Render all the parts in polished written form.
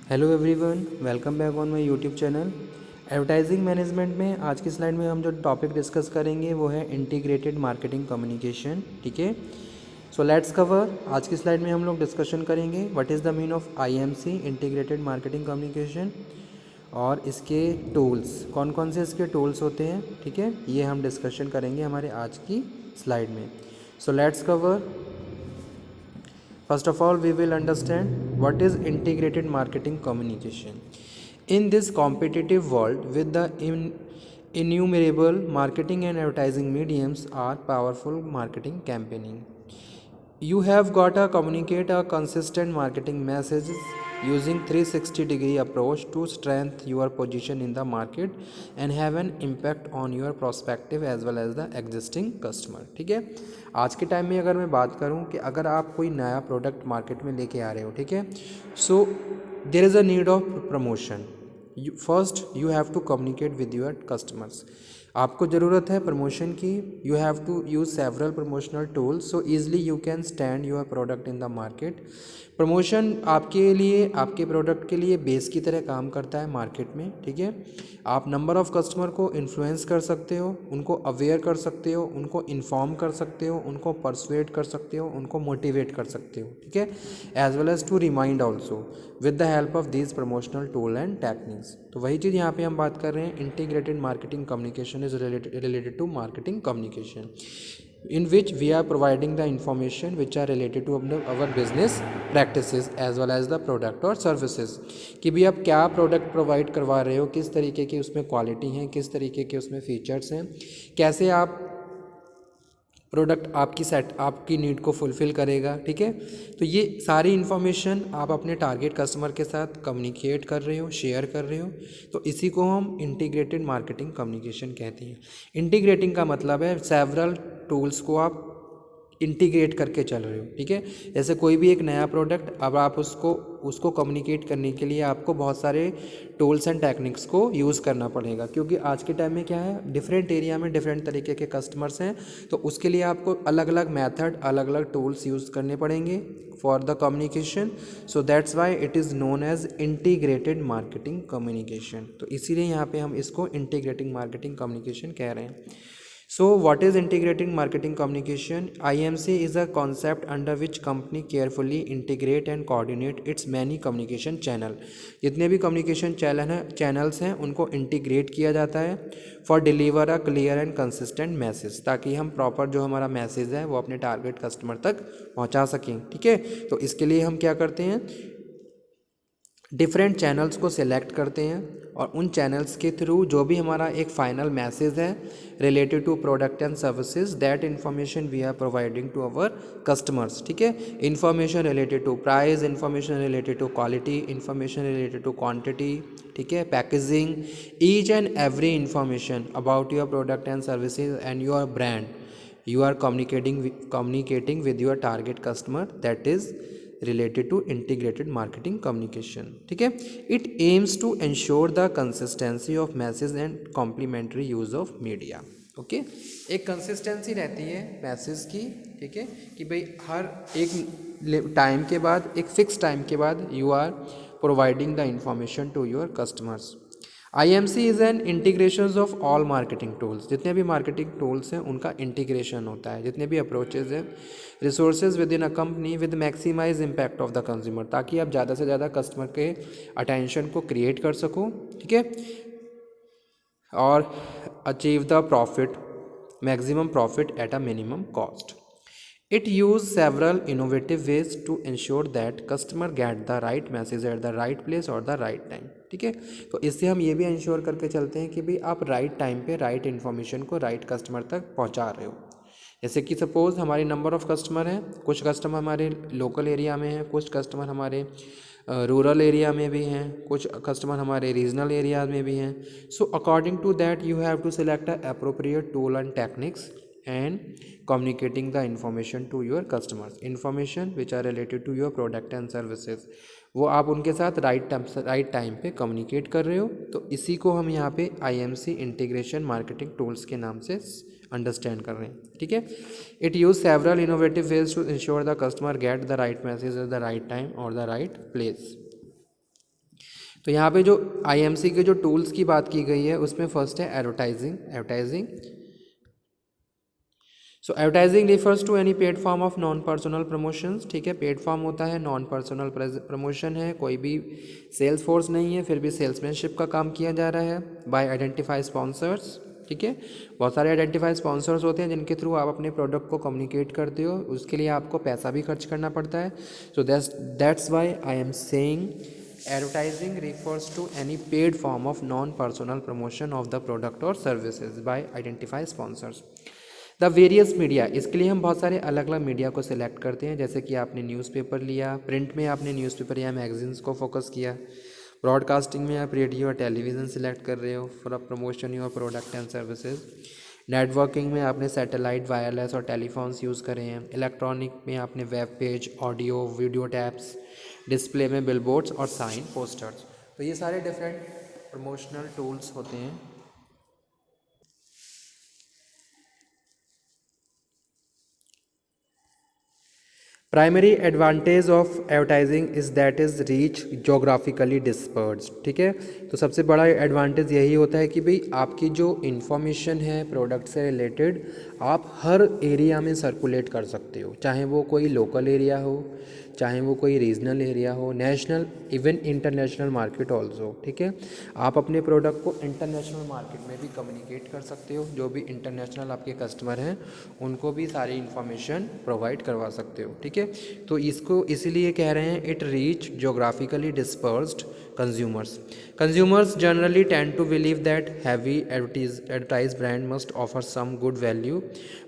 Hello everyone, welcome back on my YouTube channel. Advertising management में आज की slide में हम जो टॉपिक डिस्कस करेंगे वो है इंटीग्रेटेड मार्केटिंग कम्युनिकेशन। ठीक है, सो लेट्स कवर। आज की स्लाइड में हम लोग डिस्कशन करेंगे what is the mean of IMC, integrated marketing communication, और इसके टूल्स, कौन कौन से इसके टूल्स होते हैं। ठीक है, ये हम डिस्कशन करेंगे हमारे आज की स्लाइड में। So let's cover. First of all, we will understand what is integrated marketing communication. In this competitive world, with the innumerable marketing and advertising mediums are powerful marketing campaigning. You have got to communicate a consistent marketing messages using 360-degree approach to strengthen your position in the market and have an impact on your prospective as well as the existing customer. ठीक है, आज के time में अगर मैं बात करूं कि अगर आप कोई नया प्रोडक्ट मार्केट में लेके आ रहे हो, ठीक है, so there is a need of promotion. First you have to communicate with your customers. आपको ज़रूरत है प्रमोशन की। You have to use several promotional tools so easily you can stand your product in the market. Promotion आपके लिए, आपके product के लिए base की तरह काम करता है मार्केट में। ठीक है, आप नंबर ऑफ़ कस्टमर को इन्फ्लुएंस कर सकते हो, उनको अवेयर कर सकते हो, उनको इन्फॉर्म कर सकते हो, उनको परसुएट कर सकते हो, उनको मोटिवेट कर सकते हो। ठीक है, as well as to remind also with the help of these promotional tool and techniques. तो वही चीज़ यहाँ पे हम बात कर रहे हैं, integrated marketing communication is related to marketing communication in which we are providing the information which are related to our business practices as well as the product or services कि भी आप क्या प्रोडक्ट प्रोवाइड करवा रहे हो, किस तरीके की उसमें क्वालिटी है, किस तरीके के उसमें फीचर्स हैं, कैसे आप प्रोडक्ट आपकी नीड को फुलफ़िल करेगा। ठीक है, तो ये सारी इन्फॉर्मेशन आप अपने टारगेट कस्टमर के साथ कम्युनिकेट कर रहे हो, शेयर कर रहे हो, तो इसी को हम इंटीग्रेटेड मार्केटिंग कम्युनिकेशन कहते हैं। इंटीग्रेटिंग का मतलब है सेवरल टूल्स को आप इंटीग्रेट करके चल रहे हो। ठीक है, जैसे कोई भी एक नया प्रोडक्ट, अब आप उसको कम्युनिकेट करने के लिए आपको बहुत सारे टूल्स एंड टेक्निक्स को यूज़ करना पड़ेगा, क्योंकि आज के टाइम में क्या है, डिफरेंट एरिया में डिफरेंट तरीके के कस्टमर्स हैं, तो उसके लिए आपको अलग अलग मेथड, अलग अलग टूल्स यूज़ करने पड़ेंगे for the communication. So that's why it is known as integrated marketing communication. तो इसीलिए यहाँ पे हम इसको इंटीग्रेटिंग मार्केटिंग कम्युनिकेशन कह रहे हैं। So what is integrated marketing communication? IMC is a concept under which company carefully integrate and coordinate its many communication channel. जितने भी communication channels हैं उनको integrate किया जाता है for deliver a clear and consistent message, ताकि हम proper जो हमारा मैसेज है वो अपने टारगेट कस्टमर तक पहुंचा सकें। ठीक है, तो इसके लिए हम क्या करते हैं, डिफरेंट चैनल्स को सिलेक्ट करते हैं और उन चैनल्स के थ्रू जो भी हमारा एक फाइनल मैसेज है related to product and services, that information we are providing to our customers. ठीक है, information related to price, information related to quality, information related to quantity, ठीक है, packaging, each and every information about your product and services and your brand you are communicating with your target customer, that is related to integrated marketing communication. ठीक है, it aims to ensure the consistency of message and complementary use of media. Okay, एक consistency रहती है message की। ठीक है, कि भाई हर एक टाइम के बाद, एक फिक्स टाइम के बाद you are providing the information to your customers. IMC is an integration of all marketing tools. जितने भी मार्केटिंग टूल्स हैं उनका इंटीग्रेशन होता है, जितने भी अप्रोचेज हैं, resources within a company with maximise impact of the consumer, ताकि आप ज़्यादा से ज़्यादा कस्टमर के अटेंशन को क्रिएट कर सको। ठीक है, और achieve the profit, maximum profit at a minimum cost. It use several innovative ways to ensure that customer get the right message at the right place or the right time. ठीक है, तो इससे हम ये भी इंश्योर करके चलते हैं कि भाई आप राइट टाइम पे राइट इन्फॉर्मेशन को राइट कस्टमर तक पहुंचा रहे हो। जैसे कि सपोज़ हमारी नंबर ऑफ़ कस्टमर हैं, कुछ कस्टमर हमारे लोकल एरिया में हैं, कुछ कस्टमर हमारे रूरल एरिया में भी हैं, कुछ कस्टमर हमारे रीजनल एरिया में भी हैं। So according to that you have to select a appropriate tool and techniques and communicating the information to your customers, information which are related to your product and services, वो आप उनके साथ right time पे communicate कर रहे हो। तो इसी को हम यहाँ पे IMC इंटीग्रेशन मार्केटिंग टूल्स के नाम से अंडरस्टैंड कर रहे हैं। ठीक है, it use several innovative ways to ensure the customer get the right message at the right time और द राइट प्लेस। तो यहाँ पे जो IMC के जो टूल्स की बात की गई है उसमें फर्स्ट है advertising. So advertising refers to any paid form of non personal promotions. ठीक है, पेड फॉर्म होता है, नॉन पर्सनल प्रमोशन है, कोई भी सेल्स फोर्स नहीं है, फिर भी सेल्समैनशिप का काम किया जा रहा है। By identify sponsors. ठीक है, बहुत सारे आइडेंटिफाई स्पॉन्सर्स होते हैं जिनके थ्रू आप अपने प्रोडक्ट को कम्युनिकेट करते हो, उसके लिए आपको पैसा भी खर्च करना पड़ता है। So that's why I am saying advertising refers to any paid form of non personal promotion of the product और services by identify sponsors. The various media, इसके लिए हम बहुत सारे अलग अलग मीडिया को सिलेक्ट करते हैं, जैसे कि आपने न्यूज़पेपर लिया, प्रिंट में आपने न्यूज़पेपर या मैगजीन्स को फोकस किया, ब्रॉडकास्टिंग में आप रेडियो और टेलीविज़न सिलेक्ट कर रहे हो for promotion your product and services. Networking में आपने सैटेलाइट, वायरलेस और टेलीफोन्स यूज़ करे हैं। इलेक्ट्रॉनिक में आपने web page, audio, video tabs, display में बिलबोर्ड्स और साइन पोस्टर्स। तो ये सारे डिफरेंट प्रमोशनल टूल्स होते हैं। Primary advantage of advertising is that is reach geographically dispersed. ठीक है, तो सबसे बड़ा एडवांटेज यही होता है कि भाई आपकी जो इन्फॉर्मेशन है प्रोडक्ट से रिलेटेड आप हर एरिया में सर्कुलेट कर सकते हो, चाहे वो कोई लोकल एरिया हो, चाहे वो कोई रीजनल एरिया हो, national, even international market also. ठीक है, आप अपने प्रोडक्ट को इंटरनेशनल मार्केट में भी कम्युनिकेट कर सकते हो, जो भी इंटरनेशनल आपके कस्टमर हैं उनको भी सारी इन्फॉर्मेशन प्रोवाइड करवा सकते हो। ठीक है, तो इसको इसीलिए कह रहे हैं it reach geographically dispersed consumers generally tend to believe that heavy advertise brand must offer some good value,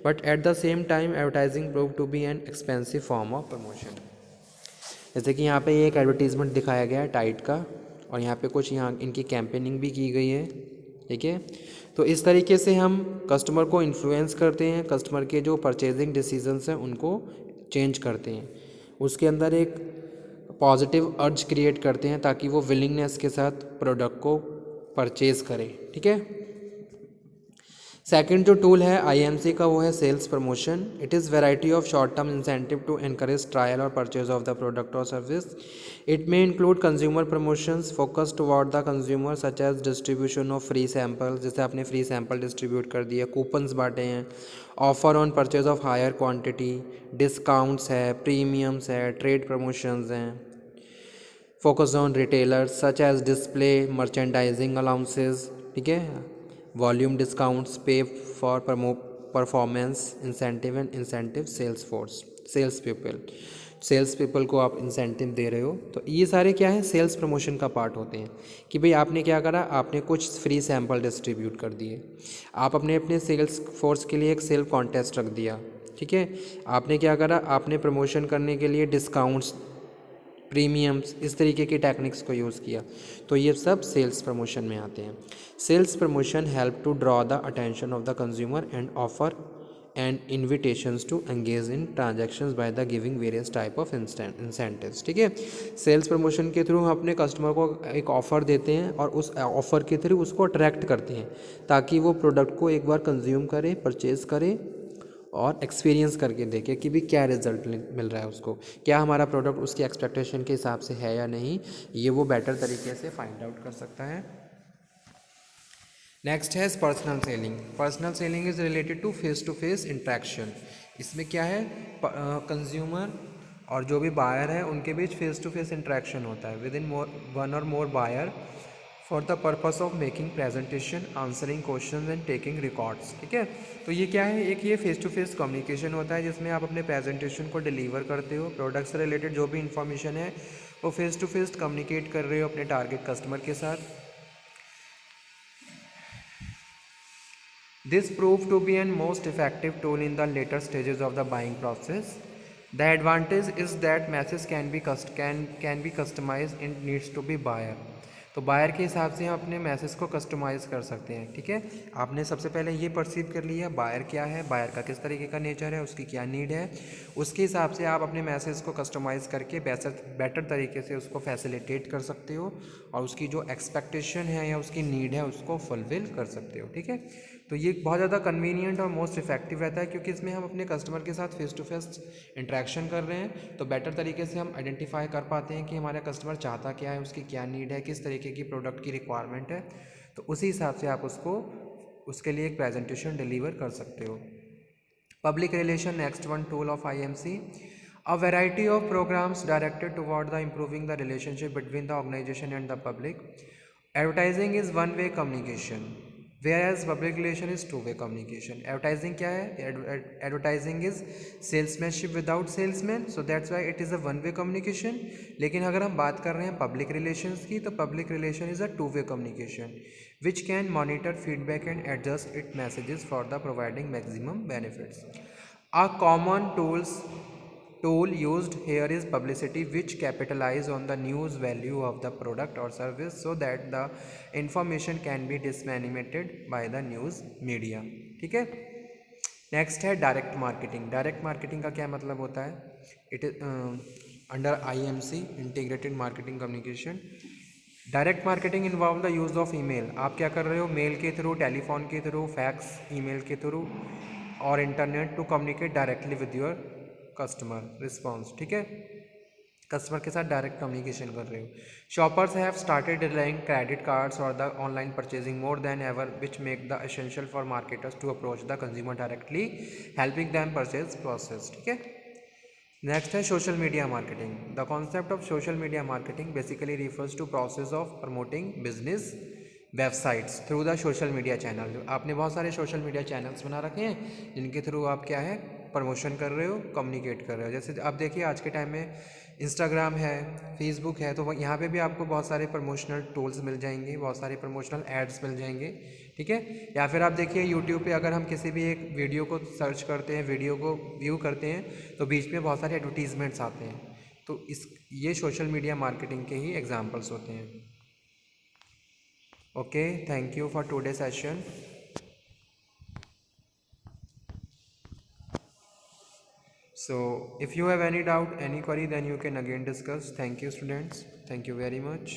but at the same time advertising prove to be an expensive form of promotion. जैसे कि यहाँ पे एक advertisement दिखाया गया है Tide का, और यहाँ पे कुछ यहाँ इनकी कैंपेनिंग भी की गई है। ठीक है, तो इस तरीके से हम कस्टमर को इन्फ्लुएंस करते हैं, कस्टमर के जो परचेजिंग डिसीजंस हैं उनको चेंज करते हैं, उसके अंदर एक पॉजिटिव अर्ज क्रिएट करते हैं ताकि वो विलिंगनेस के साथ प्रोडक्ट को परचेज़ करें। ठीक है, सेकंड जो टूल है IMC का वो है sales promotion. It is variety of short term incentive to encourage trial और परचेज ऑफ द प्रोडक्ट और service. It may include consumer promotions focus toward the consumer such as distribution of free sample, जैसे आपने free sample distribute कर दिया, coupons बांटे हैं, offer on purchase of higher quantity, discounts है, premiums है, trade promotions हैं, focus on retailers such as display, merchandising allowances. ठीक है, volume discounts, pay for performance incentive and incentive sales people को आप इंसेंटिव दे रहे हो। तो ये सारे क्या है, सेल्स प्रमोशन का पार्ट होते हैं कि भाई आपने क्या करा, आपने कुछ फ्री सैंपल डिस्ट्रीब्यूट कर दिए, आप अपने सेल्स फोर्स के लिए एक सेल कॉन्टेस्ट रख दिया। ठीक है, आपने क्या करा, आपने प्रमोशन करने के लिए डिस्काउंट्स, प्रीमियम्स, इस तरीके की टेक्निक्स को यूज़ किया। तो ये सब सेल्स प्रमोशन में आते हैं। Sales promotion help to draw the attention of the consumer and offer and invitations to engage in transactions by the giving various type of incentives. ठीक है, सेल्स प्रमोशन के थ्रू हम अपने कस्टमर को एक ऑफ़र देते हैं और उस ऑफ़र के थ्रू उसको अट्रैक्ट करते हैं ताकि वो प्रोडक्ट को एक बार कंज्यूम करे, परचेज़ करे और एक्सपीरियंस करके देखे कि भी क्या रिजल्ट मिल रहा है उसको, क्या हमारा प्रोडक्ट उसकी एक्सपेक्टेशन के हिसाब से है या नहीं, ये वो बेटर तरीके से फाइंड आउट कर सकता है। नेक्स्ट है personal selling. Personal selling is related to face interaction. इसमें क्या है, कंज्यूमर और जो भी बायर है उनके बीच फेस टू फेस इंट्रैक्शन होता है विद इन वन और more buyer for the purpose of making presentation, answering question and taking records. ठीक है, तो ये क्या है, एक ये फेस टू फेस कम्युनिकेशन होता है जिसमें आप अपने प्रेजेंटेशन को डिलीवर करते हो, प्रोडक्ट से रिलेटेड जो भी इंफॉर्मेशन है वो फेस टू फेस कम्युनिकेट कर रहे हो अपने टारगेट कस्टमर के साथ। This proved to be an most effective tool in the later stages of the buying process. The advantage is that messages can be customized and needs to be buyer. तो buyer के हिसाब से हम अपने message को customise कर सकते हैं। ठीक है, आपने सबसे पहले ये परसीव कर लिया बायर क्या है, बायर का किस तरीके का नेचर है, उसकी क्या नीड है, उसके हिसाब से आप अपने मैसेज को कस्टमाइज़ करके बेटर तरीके से उसको फैसिलिटेट कर सकते हो और उसकी जो एक्सपेक्टेशन है या उसकी नीड है उसको फुलफिल कर सकते हो। ठीक है, तो ये बहुत ज़्यादा कन्वीनियंट और मोस्ट इफेक्टिव रहता है, क्योंकि इसमें हम अपने कस्टमर के साथ फेस टू फेस इंटरेक्शन कर रहे हैं, तो बेटर तरीके से हम आइडेंटिफाई कर पाते हैं कि हमारा कस्टमर चाहता क्या है, उसकी क्या नीड है, किस तरीके की प्रोडक्ट की रिक्वायरमेंट है। तो उसी हिसाब से आप उसको उसके लिए एक प्रेजेंटेशन डिलीवर कर सकते हो। Public relation, next one tool of IMC. A variety of programs directed toward the improving the relationship between the organization and the public. Advertising is one-way communication, whereas public relation is two-way communication. Advertising क्या है? Advertising is salesmanship without salesman, so that's why it is a one-way communication. लेकिन अगर हम बात कर रहे हैं public relations की, तो public relation is a two-way communication, which can monitor feedback and adjust its messages for the providing maximum benefits. A common tool used here is publicity, which capitalize on the news value of the product or service so that the information can be disseminated by the news media. ठीक है। Next है direct marketing. Direct marketing का क्या मतलब होता है? It is under IMC, integrated marketing communication. Direct marketing involve the use of email. आप क्या कर रहे हो? मेल के थ्रू, टेलीफोन के थ्रू, फैक्स, ईमेल के थ्रू और internet to communicate directly with your customer response. ठीक है, कस्टमर के साथ डायरेक्ट कम्युनिकेशन कर रहे हो। Shoppers have started relying credit cards और the online purchasing more than ever, which make the essential for marketers to approach the consumer directly, helping them purchase process. ठीक है। नेक्स्ट है social media marketing. The concept of social media marketing basically refers to process of promoting business websites through the social media channel. आपने बहुत सारे social media channels बना रखे हैं जिनके थ्रू आप क्या है, प्रमोशन कर रहे हो, कम्युनिकेट कर रहे हो। जैसे आप देखिए आज के टाइम में इंस्टाग्राम है, फेसबुक है, तो यहाँ पे भी आपको बहुत सारे प्रमोशनल टूल्स मिल जाएंगे, बहुत सारे प्रमोशनल एड्स मिल जाएंगे। ठीक है। या फिर आप देखिए यूट्यूब पे अगर हम किसी भी एक वीडियो को सर्च करते हैं, वीडियो को व्यू करते हैं, तो बीच में बहुत सारे एडवर्टीजमेंट्स आते हैं। तो ये सोशल मीडिया मार्केटिंग के ही एग्जाम्पल्स होते हैं। Okay, thank you for today session. So if you have any doubt, any query, then you can again discuss. Thank you students, thank you very much.